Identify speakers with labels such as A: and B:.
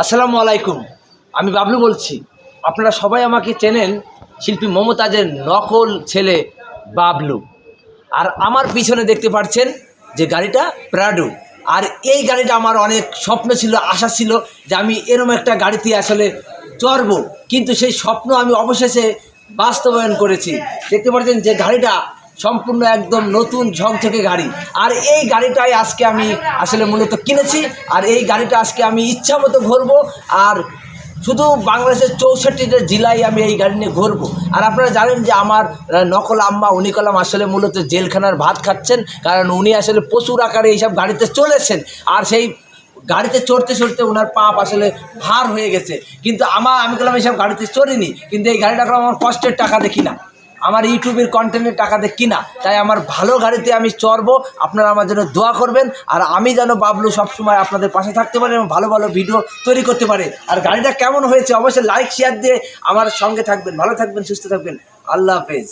A: আসসালামু আলাইকুম। আমি বাবলু বলছি। আপনারা সবাই আমাকে চেনেন শিল্পী মমতাজের নকল ছেলে বাবলু। আর আমার পিছনে দেখতে পাচ্ছেন যে গাড়িটা প্রাডো। আর এই গাড়িটা আমার অনেক স্বপ্ন ছিল, আশা ছিল যে আমি এরকম একটা গাড়িতে আসলে চড়বো, কিন্তু সেই স্বপ্ন আমি অবশেষে বাস্তবায়ন করেছি। দেখতে পাচ্ছেন যে গাড়িটা সম্পূর্ণ একদম নতুন ঝকঝকে গাড়ি। আর এই গাড়িটাই আজকে আমি আসলে মূলত কিনেছি। আর এই গাড়িটা আজকে আমি ইচ্ছা মতো ঘুরবো। আর শুধু বাংলাদেশের 64টা জেলায় আমি এই গাড়ি নিয়ে ঘুরবো। আর আপনারা জানেন যে আমার নকল আম্মা উনি কলাম আসলে মূলত জেলখানার ভাত খাচ্ছেন, কারণ উনি আসলে প্রচুর আকারে এইসব গাড়িতে চলেছেন। আর সেই গাড়িতে চড়তে চড়তে ওনার পাপ আসলে ভার হয়ে গেছে। কিন্তু আমি বললাম এইসব গাড়িতে চড়িনি, কিন্তু এই গাড়িটা আমার কষ্টের টাকা দেখি না, আমার ইউটিউবের কন্টেন্টের টাকাতে কিনা। তাই আমার ভালো গাড়িতে আমি চড়বো। আপনারা আমার জন্য দোয়া করবেন। আর আমি যেন বাবলু সবসময় আপনাদের পাশে থাকতে পারি এবং ভালো ভালো ভিডিও তৈরি করতে পারি। আর গাড়িটা কেমন হয়েছে অবশ্যই লাইক শেয়ার দিয়ে আমার সঙ্গে থাকবেন। ভালো থাকবেন, সুস্থ থাকবেন। আল্লাহ হাফেজ।